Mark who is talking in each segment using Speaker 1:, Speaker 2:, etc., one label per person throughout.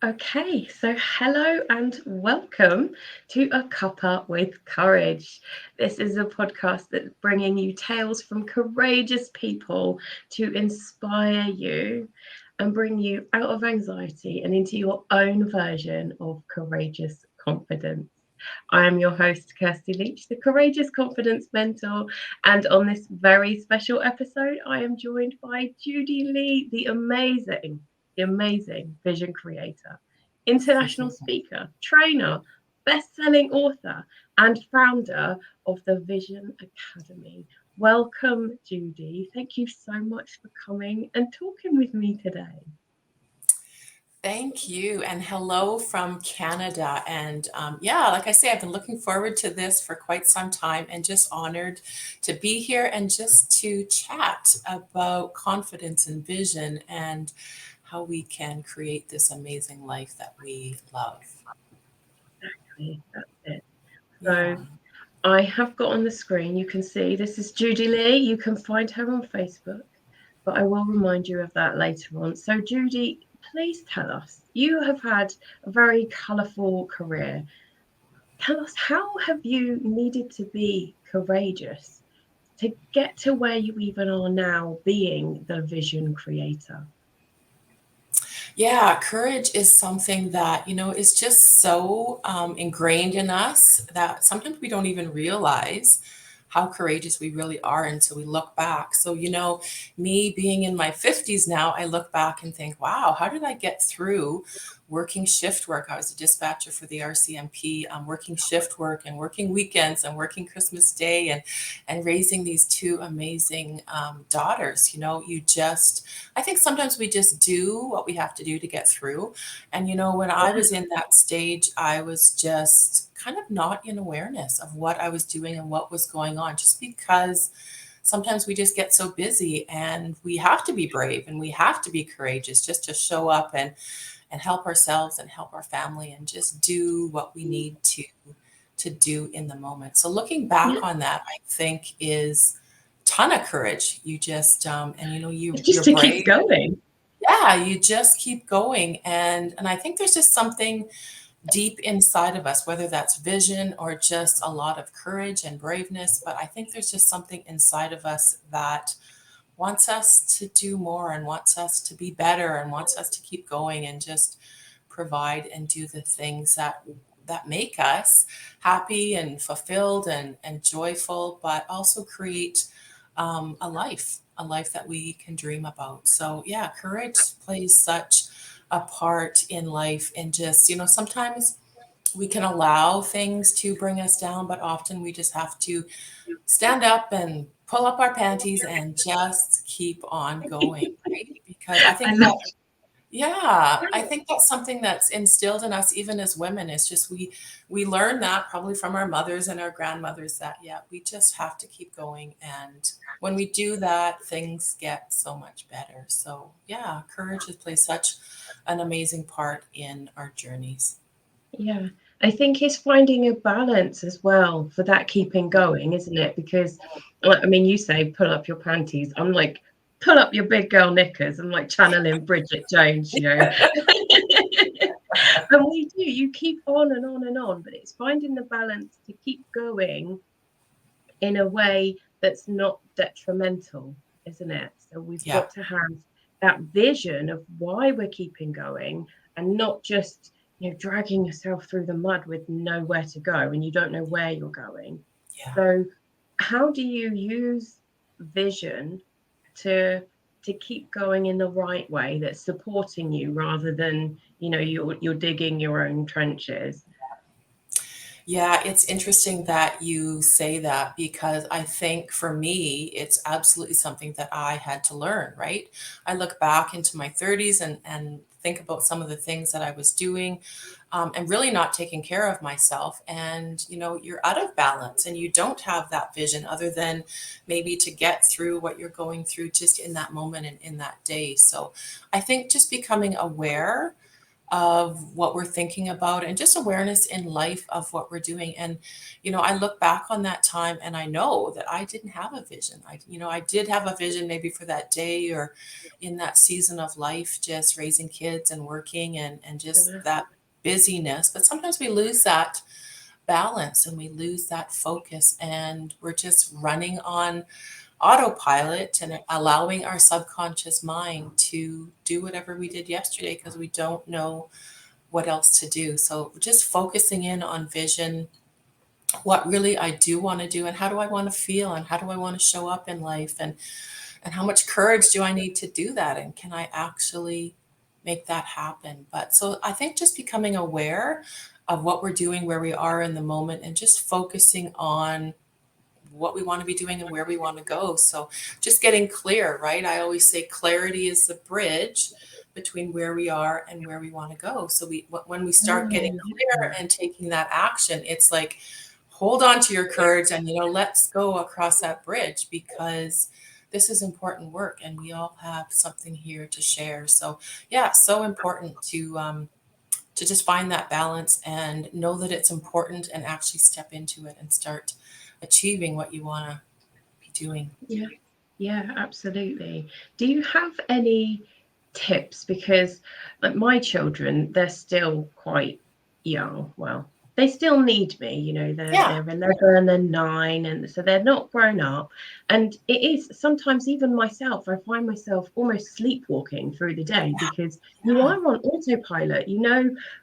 Speaker 1: Okay, so hello and welcome to A Cuppa with Courage. This is a podcast that's bringing you tales from courageous people to inspire you and bring you out of anxiety and into your own version of courageous confidence. I am your host, Kirsty Leach, the Courageous Confidence Mentor, and on this very special episode, I am joined by Judy Lee, the amazing vision creator, international speaker, trainer, best-selling author, and founder of the Vision Academy. Welcome, Judy. Thank you so much for coming and talking with me today.
Speaker 2: Thank you. And hello from Canada. And yeah, like I say, I've been looking forward to this for quite some time and just honored to be here and just to chat about confidence and vision and how we can create this amazing life that we love.
Speaker 1: Exactly, that's it.
Speaker 2: Yeah.
Speaker 1: So I have got on the screen, you can see this is Judy Lee. You can find her on Facebook, but I will remind you of that later on. So, Judy, please tell us, you have had a very colourful career. Tell us, how have you needed to be courageous to get to where you even are now, being the vision creator?
Speaker 2: Yeah, courage is something that, is just so ingrained in us that sometimes we don't even realize how courageous we really are until we look back. So, me being in my 50s now, I look back and think, wow, how did I get through working shift work? I was a dispatcher for the RCMP, working shift work and working weekends and working Christmas Day and raising these two amazing daughters. I think sometimes we just do what we have to do to get through. And, when I
Speaker 1: Yeah,
Speaker 2: was in that stage, I was just kind of not in awareness of what I was doing and what was going on, just because sometimes we just get so busy and we have to be brave and we have to be courageous just to show up and help ourselves and help our family and just do what we need to do in the moment. So looking
Speaker 1: yeah.
Speaker 2: back on that, I think is ton of courage. You just and
Speaker 1: It's just
Speaker 2: you're
Speaker 1: to keep
Speaker 2: brave.
Speaker 1: going.
Speaker 2: Yeah, you just keep going. And I think there's just something deep inside of us, whether that's vision or just a lot of courage and braveness. But I think there's just something inside of us that wants us to do more and wants us to be better and wants us to keep going and just provide and do the things that make us happy and fulfilled and joyful, but also create a life that we can dream about. So yeah, courage plays such a part in life. And just, sometimes we can allow things to bring us down, but often we just have to stand up and pull up our panties and just keep on going, right? Because I
Speaker 1: I
Speaker 2: think
Speaker 1: love
Speaker 2: that, yeah, I think that's something that's instilled in us even as women. It's just we learn that probably from our mothers and our grandmothers that yeah, we just have to keep going. And when we do that, things get so much better. So yeah, courage has played such an amazing part in our journeys.
Speaker 1: Yeah, I think it's finding a balance as well for that keeping going, isn't it? Because, like, I mean, you say pull up your panties. I'm like, pull up your big girl knickers. I'm like channeling Bridget Jones, you know. And we do, you keep on and on and on, but it's finding the balance to keep going in a way that's not detrimental, isn't it? So we've
Speaker 2: Yeah.
Speaker 1: got to have that vision of why we're keeping going and not just, dragging yourself through the mud with nowhere to go and you don't know where you're going.
Speaker 2: Yeah.
Speaker 1: So how do you use vision to keep going in the right way that's supporting you rather than, you're digging your own trenches?
Speaker 2: Yeah, it's interesting that you say that because I think for me, it's absolutely something that I had to learn, right? I look back into my 30s and think about some of the things that I was doing and really not taking care of myself. And, you're out of balance and you don't have that vision other than maybe to get through what you're going through just in that moment and in that day. So I think just becoming aware of what we're thinking about and just awareness in life of what we're doing. And, I look back on that time and I know that I didn't have a vision. I did have a vision maybe for that day or in that season of life, just raising kids and working and just
Speaker 1: Yeah.
Speaker 2: that busyness. But sometimes we lose that balance and we lose that focus and we're just running on autopilot and allowing our subconscious mind to do whatever we did yesterday because we don't know what else to do. So just focusing in on vision, what really I do want to do and how do I want to feel and how do I want to show up in life and how much courage do I need to do that and can I actually make that happen. But so I think just becoming aware of what we're doing, where we are in the moment, and just focusing on what we want to be doing and where we want to go. So just getting clear, right? I always say clarity is the bridge between where we are and where we want to go. So when we start getting
Speaker 1: Oh,
Speaker 2: clear and taking that action, it's like hold on to your courage and let's go across that bridge because this is important work and we all have something here to share. So yeah, so important to just find that balance and know that it's important and actually step into it and start achieving what you want to be doing.
Speaker 1: yeah. Yeah, absolutely. Do you have any tips? Because like my children, they're still quite young. Well, they still need me,
Speaker 2: Yeah.
Speaker 1: they're 11 and 9, and so they're not grown up. And it is sometimes even myself, I find myself almost sleepwalking through the day because you
Speaker 2: Yeah.
Speaker 1: are on autopilot,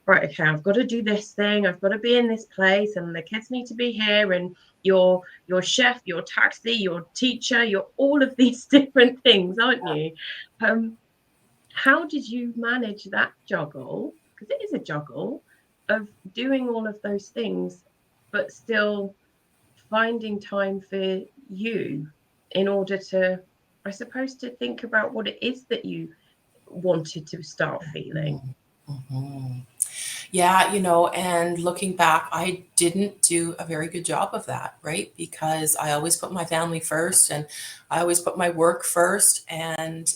Speaker 1: right, okay, I've got to do this thing, I've got to be in this place, and the kids need to be here, and your chef, your taxi, your teacher, you're all of these different things, aren't you? Um, how did you manage that juggle? Because it is a juggle of doing all of those things, but still finding time for you in order to, I suppose, to think about what it is that you wanted to start feeling.
Speaker 2: Mhm. Yeah, and looking back, I didn't do a very good job of that, right? Because I always put my family first and I always put my work first. And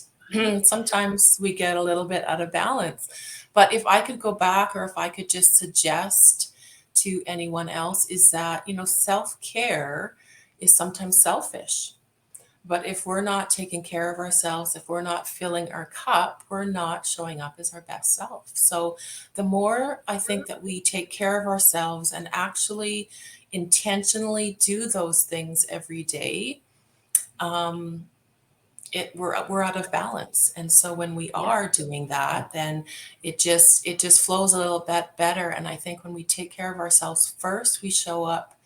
Speaker 2: sometimes we get a little bit out of balance. But if I could go back or if I could just suggest to anyone else, is that, self care is sometimes selfish. But if we're not taking care of ourselves, if we're not filling our cup, we're not showing up as our best self. So the more I think that we take care of ourselves and actually intentionally do those things every day, um, we're out of balance. And so when we
Speaker 1: Yeah,
Speaker 2: are doing that, then it just flows a little bit better. And I think when we take care of ourselves first, we show up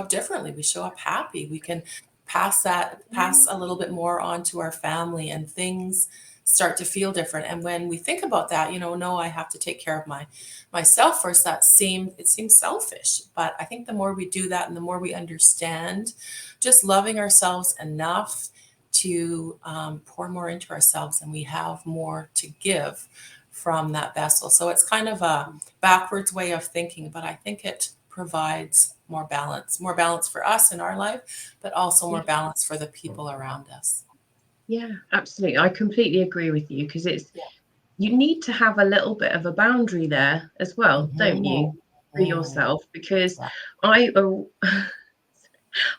Speaker 2: differently. We show up happy. We can pass a little bit more on to our family and things start to feel different. And when we think about that, no, I have to take care of myself first. It seems selfish. But I think the more we do that and the more we understand just loving ourselves enough to pour more into ourselves and we have more to give from that vessel. So it's kind of a backwards way of thinking, but I think it provides more balance for us in our life, but also more
Speaker 1: yeah,
Speaker 2: balance for the people around us.
Speaker 1: yeah, absolutely. I completely agree with you because
Speaker 2: Yeah.
Speaker 1: you need to have a little bit of a boundary there as well, don't
Speaker 2: Mhm.
Speaker 1: you, for
Speaker 2: Mhm.
Speaker 1: yourself? Because
Speaker 2: Yeah.
Speaker 1: I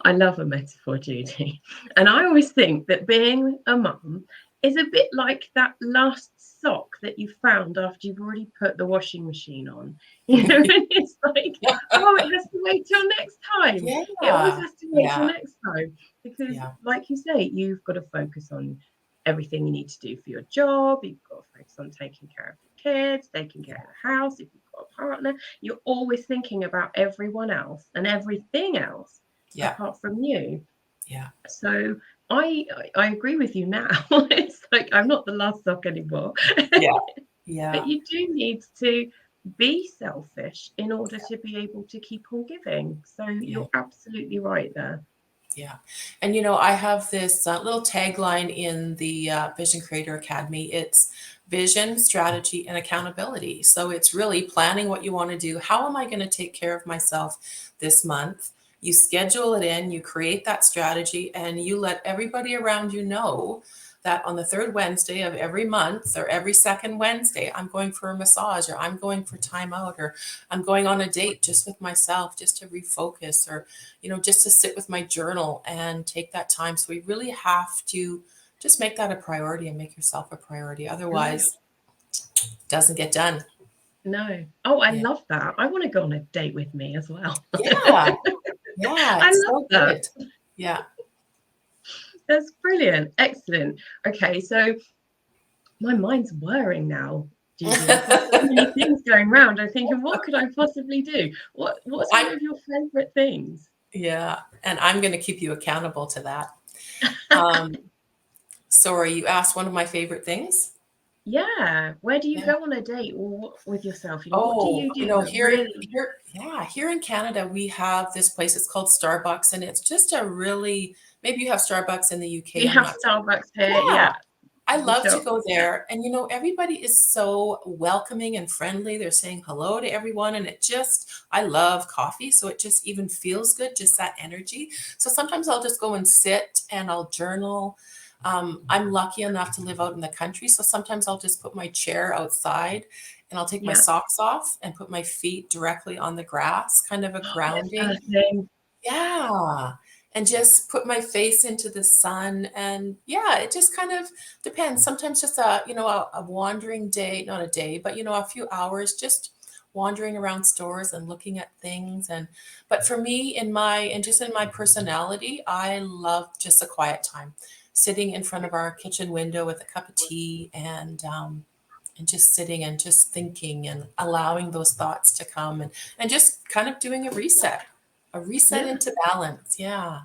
Speaker 1: I love a metaphor, Judy. And I always think that being a mum is a bit like that last sock that you found after you've already put the washing machine on. And it's like, oh, it has to wait till next time. It always
Speaker 2: Yeah.
Speaker 1: has to wait till
Speaker 2: Yeah.
Speaker 1: next time. Because,
Speaker 2: Yeah.
Speaker 1: like you say, you've got to focus on everything you need to do for your job. You've got to focus on taking care of the kids, taking care of the house. If you've got a partner, you're always thinking about everyone else and everything else
Speaker 2: Yeah.
Speaker 1: apart from you.
Speaker 2: Yeah.
Speaker 1: So I agree with you now. It's like I'm not the last sock anymore.
Speaker 2: Yeah.
Speaker 1: But
Speaker 2: Yeah.
Speaker 1: you do need to be selfish in order to be able to keep on giving. So
Speaker 2: Yeah.
Speaker 1: you're absolutely right there.
Speaker 2: Yeah. And I have this little tagline in the Vision Creator Academy. It's vision, strategy, and accountability. So it's really planning what you want to do. How am I going to take care of myself this month? You schedule it in, you create that strategy, and you let everybody around you know that on the third Wednesday of every month or every second Wednesday, I'm going for a massage, or I'm going for time out, or I'm going on a date just with myself, just to refocus, or, just to sit with my journal and take that time. So we really have to just make that a priority and make yourself a priority.
Speaker 1: Good.
Speaker 2: Otherwise, it doesn't get done.
Speaker 1: No. Oh, I
Speaker 2: Yeah.
Speaker 1: love that. I want to go on a date with me as well.
Speaker 2: Yeah. Yeah.
Speaker 1: I
Speaker 2: It's
Speaker 1: love
Speaker 2: so
Speaker 1: that.
Speaker 2: good. Yeah.
Speaker 1: That's brilliant. Excellent. Okay, so my mind's whirring now, Judy. I've got so many things going round. I'm thinking, what could I possibly do? What's one
Speaker 2: I,
Speaker 1: of your favorite things?
Speaker 2: yeah. And I'm going to keep you accountable to that. Um, Sorry, you asked one of my favorite things.
Speaker 1: Yeah. Where do you
Speaker 2: Yeah.
Speaker 1: go on a date with yourself? What do
Speaker 2: Oh,
Speaker 1: you do that really
Speaker 2: here in Canada, we have this place. It's called Starbucks, and it's just a really, maybe you have Starbucks in the UK.
Speaker 1: we
Speaker 2: I'm
Speaker 1: have
Speaker 2: not.
Speaker 1: Starbucks here?
Speaker 2: Yeah,
Speaker 1: Yeah.
Speaker 2: I
Speaker 1: We
Speaker 2: love to
Speaker 1: shop.
Speaker 2: go
Speaker 1: Yeah.
Speaker 2: there. And everybody is so welcoming and friendly. They're saying hello to everyone. And I love coffee. So it just even feels good, just that energy. So sometimes I'll just go and sit and I'll journal. I'm lucky enough to live out in the country. So sometimes I'll just put my chair outside and I'll take my
Speaker 1: Yeah.
Speaker 2: socks off and put my feet directly on the grass, kind of a
Speaker 1: Yes,
Speaker 2: grounding.
Speaker 1: earthing.
Speaker 2: Yeah. And just put my face into the sun. And yeah, it just kind of depends. Sometimes just a wandering day, not a day, but a few hours just wandering around stores and looking at things. But for me, just in my personality, I love just a quiet time, sitting in front of our kitchen window with a cup of tea, and just sitting and just thinking and allowing those thoughts to come, and just kind of doing a reset
Speaker 1: Yeah.
Speaker 2: into balance. Yeah.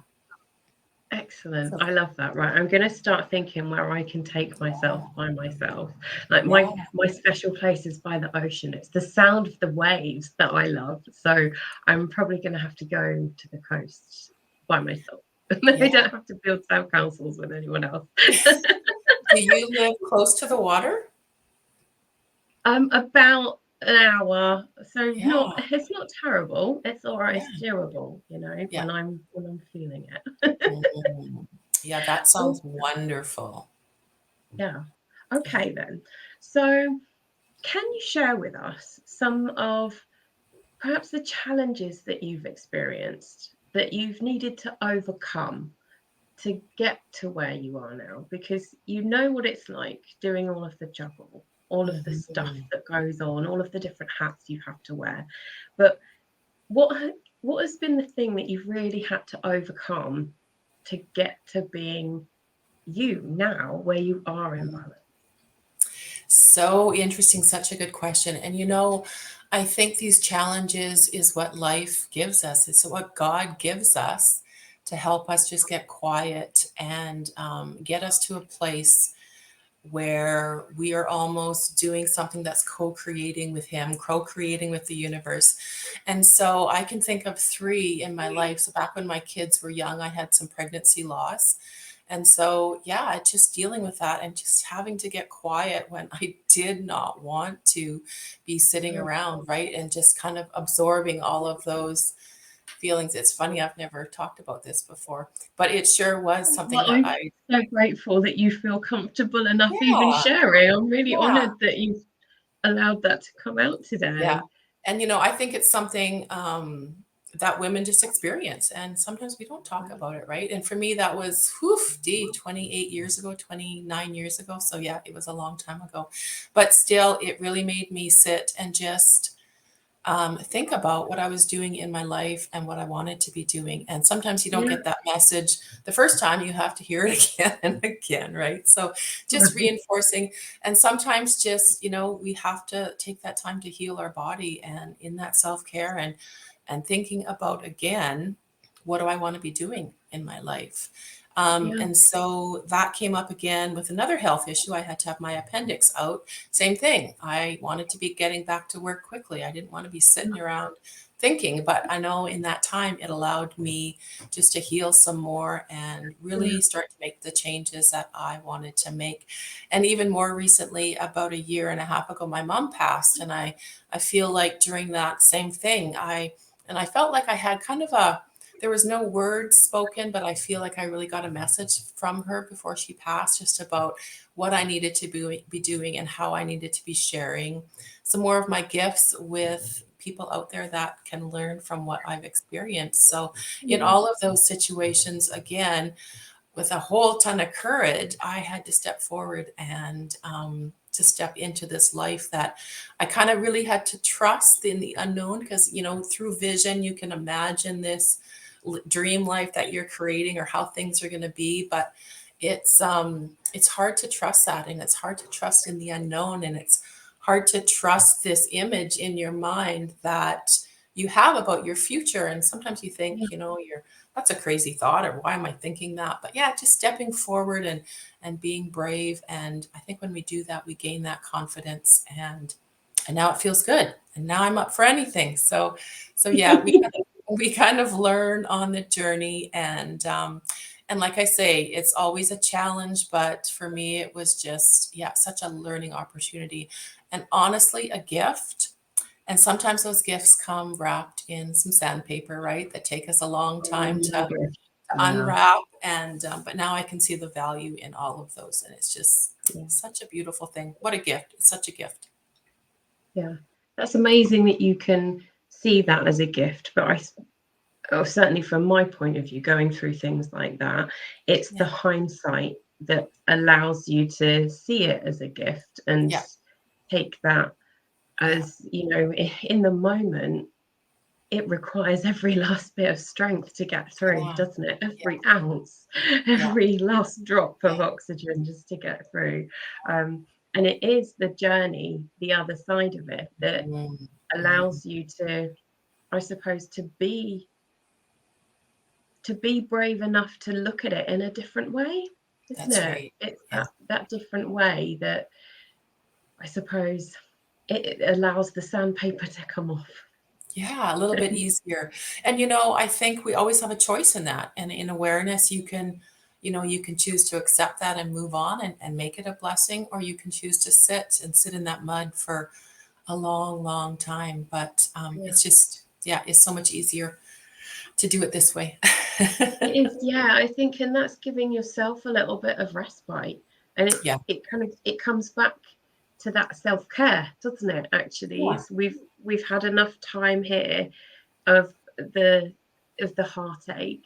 Speaker 1: Excellent.
Speaker 2: So,
Speaker 1: I love that. Right. I'm going to start thinking where I can take myself by myself. Like
Speaker 2: yeah.
Speaker 1: my special place is by the ocean. It's the sound of the waves that I love. So I'm probably going to have to go to the coast by myself.
Speaker 2: Yeah.
Speaker 1: I don't have to build town councils with anyone else.
Speaker 2: Do you live close to the water?
Speaker 1: About an hour. So not
Speaker 2: Yeah.
Speaker 1: it's not terrible. It's all right.
Speaker 2: Yeah.
Speaker 1: It's doable,
Speaker 2: Yeah.
Speaker 1: when I'm feeling it.
Speaker 2: Mm. Yeah, that
Speaker 1: Oh,
Speaker 2: sounds wonderful.
Speaker 1: yeah.
Speaker 2: Yeah.
Speaker 1: Okay then. So can you share with us some of perhaps the challenges that you've experienced that you've needed to overcome to get to where you are now? Because you know what it's like doing all of the juggle, all of the stuff
Speaker 2: Mhm.
Speaker 1: that goes on, all of the different hats you have to wear. But what has been the thing that you've really had to overcome to get to being you now, where you are in balance?
Speaker 2: So interesting, such a good question. And I think these challenges is what life gives us. It's what God gives us to help us just get quiet and get us to a place where we are almost doing something that's co-creating with Him, co-creating with the universe. And so I can think of three in my life. So back when my kids were young, I had some pregnancy loss. And so, yeah, just dealing with that and just having to get quiet when I did not want to be sitting
Speaker 1: Yeah.
Speaker 2: around, right? And just kind of absorbing all of those feelings. It's funny, I've never talked about this before, but it sure was something
Speaker 1: Well,
Speaker 2: that
Speaker 1: I'm
Speaker 2: I,
Speaker 1: so grateful that you feel comfortable enough even
Speaker 2: yeah,
Speaker 1: sharing. I'm really
Speaker 2: yeah.
Speaker 1: honoured that you've allowed that to come out
Speaker 2: Yeah.
Speaker 1: today.
Speaker 2: And, I think it's something that women just experience. And sometimes we don't talk about it, right? And for me, that was, 28 years ago, 29 years ago. So, yeah, it was a long time ago. But still, it really made me sit and just think about what I was doing in my life and what I wanted to be doing. And sometimes you don't
Speaker 1: Yeah,
Speaker 2: get that message the first time, you have to hear it again and again, right? So just
Speaker 1: right.
Speaker 2: reinforcing. And sometimes just, we have to take that time to heal our body, and in that self-care, and thinking about again, what do I want to be doing in my life?
Speaker 1: Yeah,
Speaker 2: And so that came up again with another health issue. I had to have my appendix out. Same thing. I wanted to be getting back to work quickly. I didn't want to be sitting around thinking, but I know in that time it allowed me just to heal some more and
Speaker 1: yeah,
Speaker 2: really start to make the changes that I wanted to make. And even more recently, about a year and a half ago, my mom passed, and I feel like during that same thing, I felt like I had kind of there was no words spoken, but I feel like I really got a message from her before she passed, just about what I needed to be doing and how I needed to be sharing some more of my gifts with people out there that can learn from what I've experienced. So in
Speaker 1: Yeah.
Speaker 2: all of those situations, again, with a whole ton of courage, I had to step forward and to step into this life that I kind of really had to trust in the unknown, because, through vision, you can imagine this dream life that you're creating or how things are going to be. But it's hard to trust that, and it's hard to trust in the unknown, and it's hard to trust this image in your mind that you have about your future. And sometimes you think, you're that's a crazy thought, or why am I thinking that? But yeah, just stepping forward and being brave. And I think when we do that, we gain that confidence, and now it feels good. And now I'm up for anything. So yeah, we kind of learn on the journey. And like I say, it's always a challenge, but for me it was just, yeah, such a learning opportunity, and honestly a gift. And sometimes those gifts come wrapped in some sandpaper, right? That take us a long time to
Speaker 1: Yeah.
Speaker 2: unwrap. And but now I can see the value in all of those, and it's just
Speaker 1: Yeah.
Speaker 2: such a beautiful thing. What a gift! It's such a gift.
Speaker 1: Yeah. That's amazing that you can see that as a gift. But or certainly from my point of view, going through things like that, it's the
Speaker 2: Yeah,
Speaker 1: hindsight that allows you to see it as a gift and
Speaker 2: yeah,
Speaker 1: take that
Speaker 2: yeah,
Speaker 1: as, in the moment, it requires every last bit of strength to get through,
Speaker 2: yeah,
Speaker 1: doesn't it?
Speaker 2: yeah,
Speaker 1: Every ounce,
Speaker 2: yeah,
Speaker 1: every last drop
Speaker 2: yeah.
Speaker 1: of oxygen just to get through. And it is the journey, the other side of it, that
Speaker 2: Mm, mm.
Speaker 1: allows you to, I suppose, to be brave enough to look at it in a different way, isn't
Speaker 2: That's
Speaker 1: it?
Speaker 2: right.
Speaker 1: It's
Speaker 2: Yeah,
Speaker 1: that different way that I suppose it allows the sandpaper to come off.
Speaker 2: yeah, a little bit easier. And I think we always have a choice in that. And in awareness, you can choose to accept that and move on and make it a blessing, or you can choose to sit in that mud for a long, long time. But
Speaker 1: Yeah.
Speaker 2: it's just, yeah, it's so much easier to do it this way.
Speaker 1: It is, yeah, I think, and that's giving yourself a little bit of respite. And it
Speaker 2: Yeah.
Speaker 1: it kind of it comes back to that self-care, doesn't it? Actually,
Speaker 2: Yeah.
Speaker 1: is we've had enough time here of the the heartache,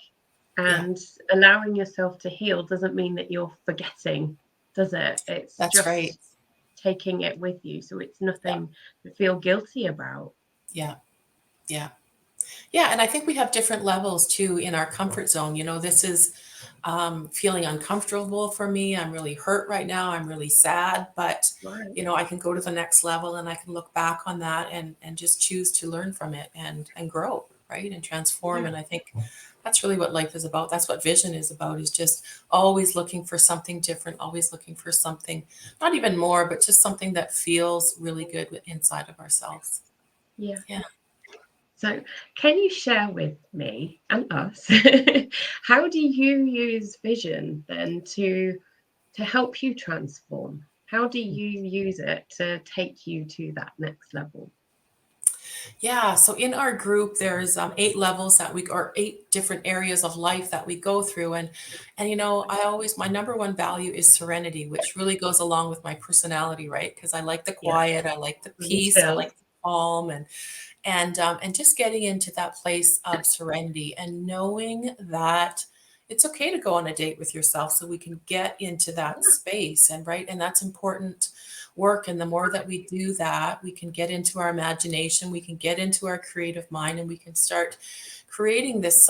Speaker 2: Yeah.
Speaker 1: and allowing yourself to heal doesn't mean that you're forgetting, does it? It's
Speaker 2: That's right.
Speaker 1: just taking it with you, so it's
Speaker 2: Yeah.
Speaker 1: nothing to feel guilty about.
Speaker 2: Yeah. Yeah. Yeah, and I think we have different levels too in our comfort zone. This is feeling uncomfortable for me. I'm really hurt right now. I'm really sad, but
Speaker 1: Right.
Speaker 2: I can go to the next level, and I can look back on that and just choose to learn from it and grow, right? And transform.
Speaker 1: Yeah.
Speaker 2: And I think that's really what life is about. That's what vision is about, is just always looking for something different, always looking for something, not even more, but just something that feels really good inside of ourselves.
Speaker 1: Yeah.
Speaker 2: Yeah.
Speaker 1: So, can you share with me and us how do you use vision then to help you transform? How do you use it to take you to that next level?
Speaker 2: Yeah, so in our group, there's 8 levels or 8 different areas of life that we go through, and my number one value is serenity, which really goes along with my personality, right? Because I like the
Speaker 1: Yeah,
Speaker 2: quiet, I like the
Speaker 1: me
Speaker 2: peace, I
Speaker 1: too.
Speaker 2: like the calm, and just getting into that place of serenity and knowing that it's okay to go on a date with yourself, so we can get into that
Speaker 1: Yeah,
Speaker 2: space. And right, and that's important work. And the more that we do that, we can get into our imagination, we can get into our creative mind, and we can start creating this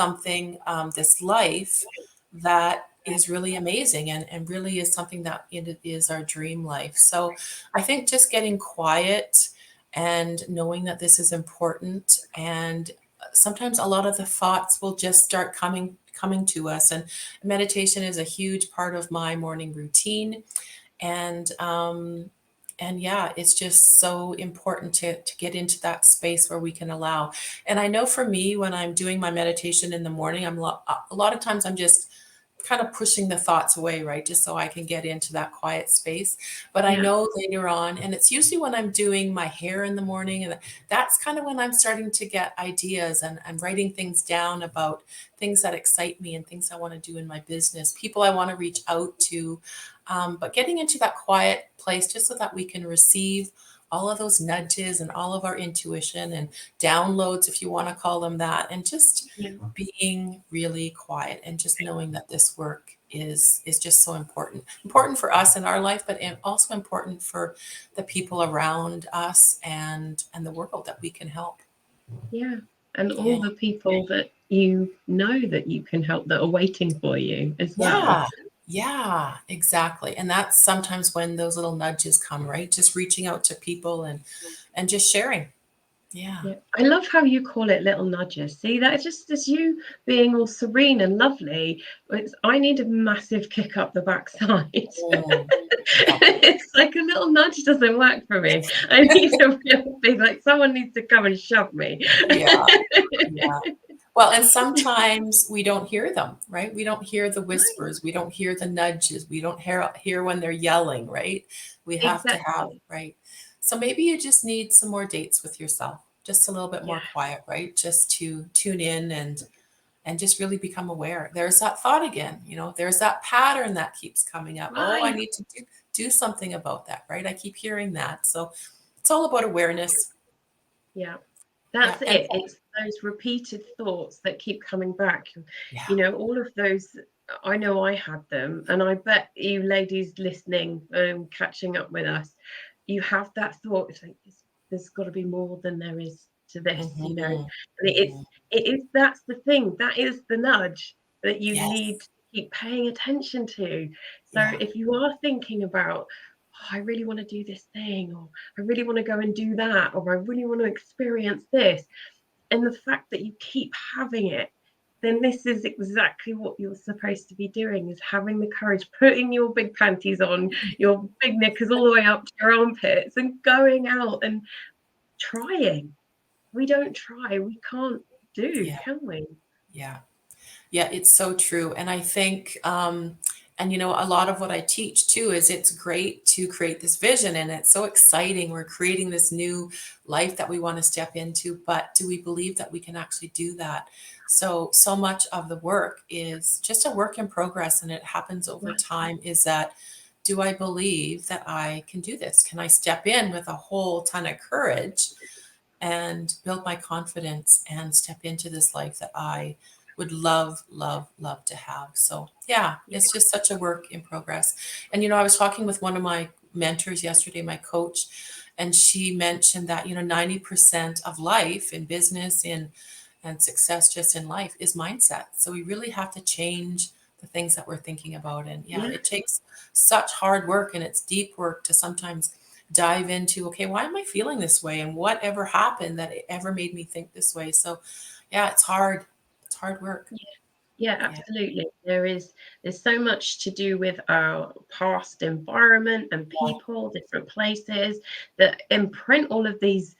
Speaker 2: life that is really amazing, and really is something that it is our dream life. So I think just getting quiet and knowing that this is important. And sometimes a lot of the thoughts will just start coming to us, and meditation is a huge part of my morning routine. And yeah, it's just so important to get into that space where we can allow. And I know for me, when I'm doing my meditation in the morning, a lot of times I'm just kind of pushing the thoughts away, right? Just so I can get into that quiet space. But I
Speaker 1: Yeah.
Speaker 2: know later on, and it's usually when I'm doing my hair in the morning, and that's kind of when I'm starting to get ideas, and I'm writing things down about things that excite me and things I want to do in my business, people I want to reach out to. But getting into that quiet place just so that we can receive all of those nudges and all of our intuition and downloads, if you want to call them that, and just
Speaker 1: Yeah.
Speaker 2: being really quiet and just knowing that this work is just so important for us in our life, but also important for the people around us and the world that we can help.
Speaker 1: Yeah. And all
Speaker 2: Yeah.
Speaker 1: the people that you know that you can help that are waiting for you as well.
Speaker 2: Yeah. Yeah, exactly. And that's sometimes when those little nudges come, right? Just reaching out to people and just sharing. Yeah.
Speaker 1: Yeah. I love how you call it little nudges. See, that just as you being all serene and lovely. I need a massive kick up the backside.
Speaker 2: Mm, yeah.
Speaker 1: It's like a little nudge doesn't work for me. I need a real big, like someone needs to come and shove me.
Speaker 2: Yeah. Yeah. Well, and sometimes we don't hear them, right? We don't hear the whispers. We don't hear the nudges. We don't hear when they're yelling, right? We have to have,
Speaker 1: Exactly.
Speaker 2: right? So maybe you just need some more dates with yourself, just a little bit
Speaker 1: Yeah.
Speaker 2: more quiet, right? Just to tune in and just really become aware. There's that thought again, there's that pattern that keeps coming up. Oh, I
Speaker 1: Right.
Speaker 2: need to do something about that, right? I keep hearing that. So it's all about awareness.
Speaker 1: Yeah.
Speaker 2: Yeah.
Speaker 1: That's
Speaker 2: And
Speaker 1: it. It's those repeated thoughts that keep coming back.
Speaker 2: yeah.
Speaker 1: All of those, I know I had them, and I bet you ladies listening, catching up with us, you have that thought. It's like there's got to be more than there is to this.
Speaker 2: Mhm,
Speaker 1: And
Speaker 2: mhm.
Speaker 1: it is that's the thing. That is the nudge that you need
Speaker 2: Yes.
Speaker 1: to keep paying attention to. So
Speaker 2: Yeah.
Speaker 1: if you are thinking about, oh, I really want to do this thing, or I really want to go and do that, or I really want to experience this. And the fact that you keep having it, then this is exactly what you're supposed to be doing, is having the courage, putting your big panties on, your big knickers all the way up to your armpits and going out and trying. We don't try, we can't do,
Speaker 2: Yeah.
Speaker 1: can we?
Speaker 2: Yeah. Yeah, it's so true. And I think, and a lot of what I teach too is it's great to create this vision and it's so exciting. We're creating this new life that we want to step into, but do we believe that we can actually do that? So much of the work is just a work in progress and it happens over
Speaker 1: Yeah,
Speaker 2: time. Is that, do I believe that I can do this? Can I step in with a whole ton of courage and build my confidence and step into this life that I would love, love, love to have. So yeah,
Speaker 1: yeah,
Speaker 2: it's just such a work in progress. And I was talking with one of my mentors yesterday, my coach, and she mentioned that 90% of life in business and success just in life is mindset. So we really have to change the things that we're thinking about. And yeah,
Speaker 1: yeah,
Speaker 2: it takes such hard work and it's deep work to sometimes dive into, okay, why am I feeling this way? And whatever happened that it ever made me think this way? So yeah, it's hard. It's hard work.
Speaker 1: yeah,
Speaker 2: Yeah.
Speaker 1: absolutely. There's so much to do with our past environment and people, different places that imprint all of these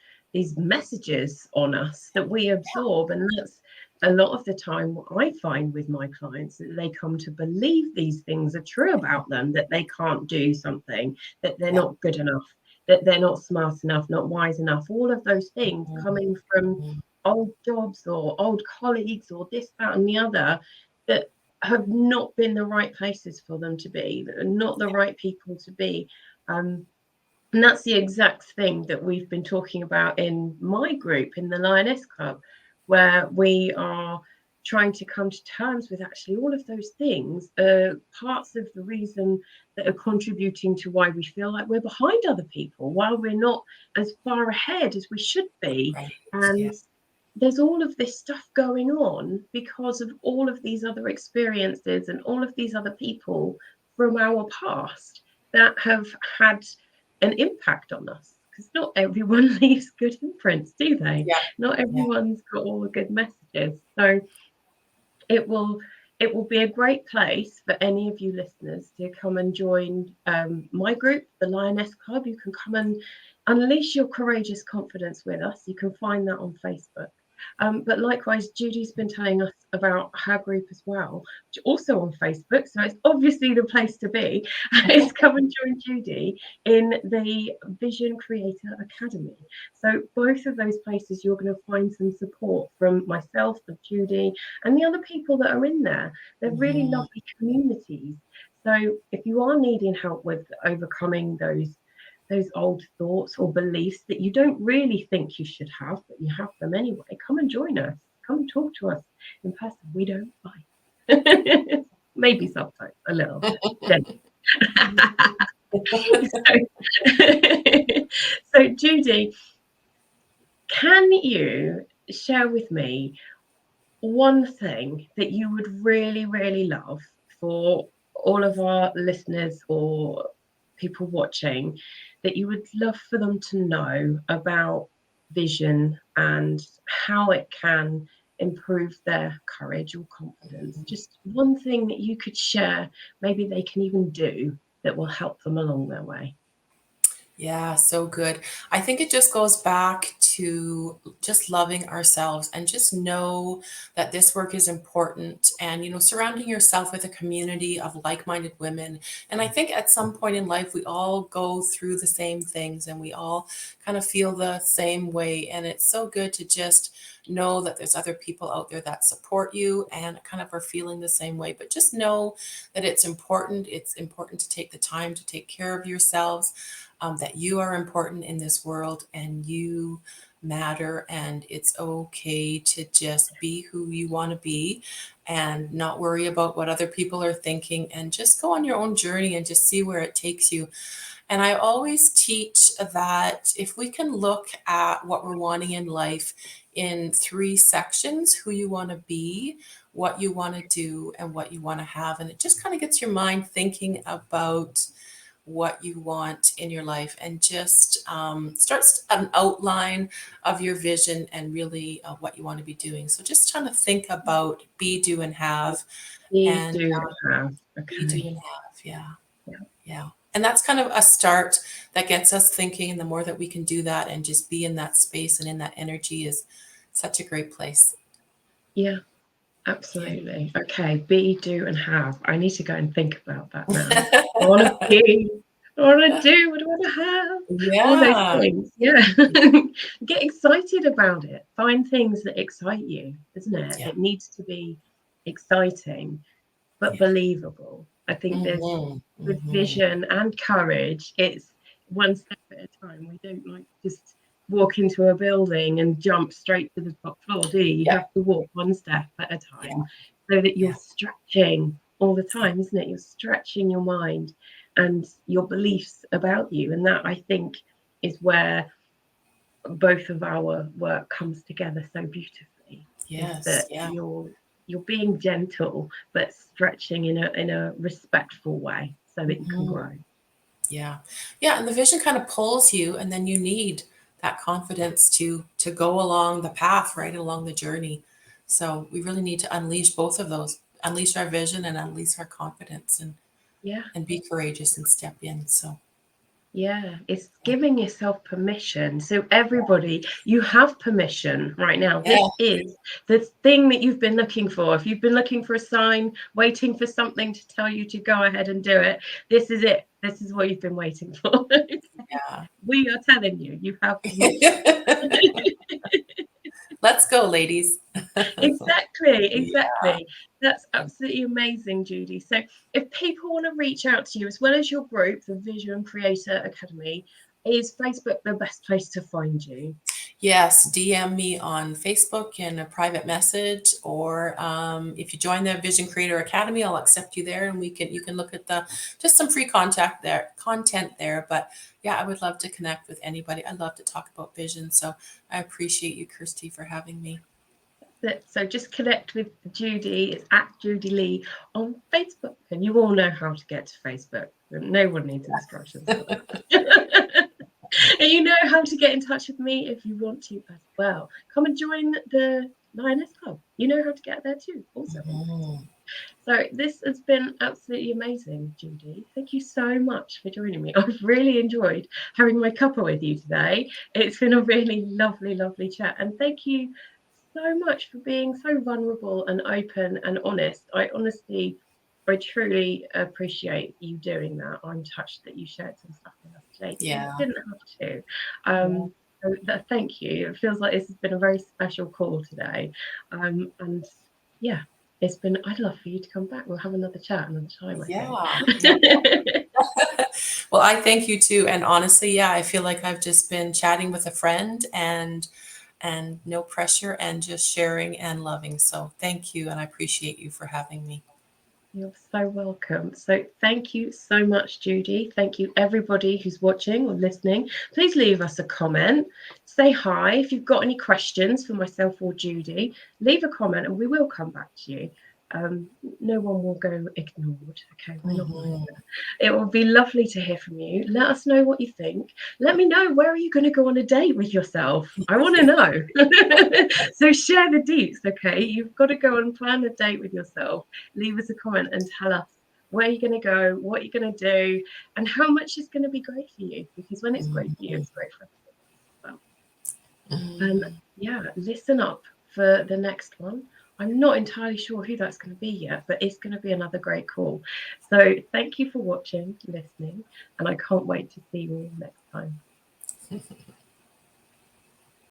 Speaker 1: messages on us that we absorb. And that's a lot of the time what I find with my clients, that they come to believe these things are true about them, that they can't do something, that they're
Speaker 2: Yeah.
Speaker 1: not good enough, that they're not smart enough, not wise enough, all of those things
Speaker 2: Mhm.
Speaker 1: coming from
Speaker 2: Mhm.
Speaker 1: old jobs or old colleagues or this, that, and the other, that have not been the right places for them to be, that are not the right people to be. And that's the exact thing that we've been talking about in my group, in the Lioness Club, where we are trying to come to terms with actually all of those things, parts of the reason that are contributing to why we feel like we're behind other people, while we're not as far ahead as we should be.
Speaker 2: Right. Yeah.
Speaker 1: And there's all of this stuff going on because of all of these other experiences and all of these other people from our past that have had an impact on us, because not everyone leaves good imprints, do they?
Speaker 2: Yeah.
Speaker 1: Not
Speaker 2: Yeah.
Speaker 1: everyone's got all the good messages. So it will it will be a great place for any of you listeners to come and join my group, the Lioness Club. You can come and unleash your courageous confidence with us. You can find that on Facebook. But likewise, Judy's been telling us about her group as well, which also on Facebook. So it's obviously the place to be. It's come and join Judy in the Vision Creator Academy. So both of those places, you're going to find some support from myself, of Judy, and the other people that are in there. They're really lovely communities. So if you are needing help with overcoming those old thoughts or beliefs that you don't really think you should have, but you have them anyway, come and join us. Come and talk to us in person. We don't bite. Maybe sometimes a little bit. So, Judy, can you share with me one thing that you would really, really love for all of our listeners or people watching, that you would love for them to know about vision and how it can improve their courage or confidence? Just one thing that you could share, maybe they can even do, that will help them along their way.
Speaker 2: Yeah, so good. I think it just goes back to just loving ourselves and just know that this work is important and, surrounding yourself with a community of like-minded women. And I think at some point in life, we all go through the same things and we all kind of feel the same way. And it's so good to just know that there's other people out there that support you and kind of are feeling the same way. But just know that it's important. It's important to take the time to take care of yourselves. That you are important in this world and you matter, and it's okay to just be who you want to be and not worry about what other people are thinking, and just go on your own journey and just see where it takes you. And I always teach that if we can look at what we're wanting in life in 3 sections: who you want to be, what you want to do, and what you want to have. And it just kind of gets your mind thinking about what you want in your life, and just starts an outline of your vision and really what you want to be doing. So just trying to think about be, do, and have.
Speaker 1: Be,
Speaker 2: And
Speaker 1: do, and have.
Speaker 2: be, do,
Speaker 1: Okay.
Speaker 2: and have. Yeah.
Speaker 1: Yeah.
Speaker 2: Yeah. And that's kind of a start that gets us thinking. And the more that we can do that and just be in that space and in that energy is such a great place.
Speaker 1: Yeah. Absolutely. Okay. Be, do, and have. I need to go and think about that now. I want to be. I want to do. What do I want to have? All those
Speaker 2: Yeah.
Speaker 1: things. Yeah. Get excited about it. Find things that excite you, isn't it?
Speaker 2: Yeah.
Speaker 1: It needs to be exciting, but
Speaker 2: Yeah.
Speaker 1: believable. I think there's with vision and courage, it's one step at a time. We don't like just walk into a building and jump straight to the top floor, do you? You
Speaker 2: Yeah.
Speaker 1: have to walk one step at a
Speaker 2: Yeah.
Speaker 1: time so that you're
Speaker 2: Yeah.
Speaker 1: stretching all the time, isn't it? You're stretching your mind and your beliefs about you. And that, I think, is where both of our work comes together so beautifully, is
Speaker 2: Yes.
Speaker 1: that
Speaker 2: Yeah.
Speaker 1: you're being gentle but stretching in a respectful way so that you can grow.
Speaker 2: Yeah. Yeah. And the vision kind of pulls you, and then you need that confidence to go along the path, right along the journey. So we really need to unleash both of those, unleash our vision and unleash our confidence,
Speaker 1: Yeah.
Speaker 2: and be courageous and step in. So
Speaker 1: Yeah, it's giving yourself permission. So everybody, you have permission right now.
Speaker 2: yeah.
Speaker 1: This is the thing that you've been looking for. If you've been looking for a sign, waiting for something to tell you to go ahead and do it, this is it. This is what you've been waiting for.
Speaker 2: Yeah.
Speaker 1: We are telling you, you have permission.
Speaker 2: Let's go, ladies.
Speaker 1: Exactly,
Speaker 2: Yeah.
Speaker 1: exactly. That's absolutely amazing, Judy. So if people want to reach out to you, as well as your group, the Vision Creator Academy, is Facebook the best place to find you?
Speaker 2: Yes, DM me on Facebook in a private message, or if you join the Vision Creator Academy, I'll accept you there, and you can look at just some free content there. But yeah, I would love to connect with anybody. I love to talk about vision, so I appreciate you, Kirsty, for having me.
Speaker 1: So just connect with Judy. It's at Judy Lee on Facebook, and you all know how to get to Facebook. No one needs instructions for that. And you know how to get in touch with me if you want to as well. Come and join the Lioness Club. You know how to get there too, also. So this has been absolutely amazing, Judy. Thank you so much for joining me. I've really enjoyed having my cuppa with you today. It's been a really lovely, lovely chat. And thank you so much for being so vulnerable and open and honest. I truly appreciate you doing that. I'm touched that you shared some stuff with us today. You
Speaker 2: Yeah.
Speaker 1: didn't have to.
Speaker 2: Yeah.
Speaker 1: Thank you. It feels like this has been a very special call today. And yeah, I'd love for you to come back. We'll have another chat another time, I
Speaker 2: Yeah.
Speaker 1: think.
Speaker 2: Well, I thank you too. And honestly, yeah, I feel like I've just been chatting with a friend and no pressure and just sharing and loving. So thank you. And I appreciate you for having me.
Speaker 1: You're so welcome. So, thank you so much, Judy. Thank you, everybody who's watching or listening. Please leave us a comment. Say hi. If you've got any questions for myself or Judy, leave a comment and we will come back to you. No one will go ignored. Okay, we're not like that. It will be lovely to hear from you. Let us know what you think. Let me know, where are you going to go on a date with yourself? I want to know. So share the deets, okay? You've got to go and plan a date with yourself. Leave us a comment and tell us where you're going to go, what you're going to do, and how much is going to be great for you. Because when it's great for you, it's great for us as well. And yeah, listen up for the next one. I'm not entirely sure who that's going to be yet, but it's going to be another great call. So thank you for watching, listening, and I can't wait to see you all next time.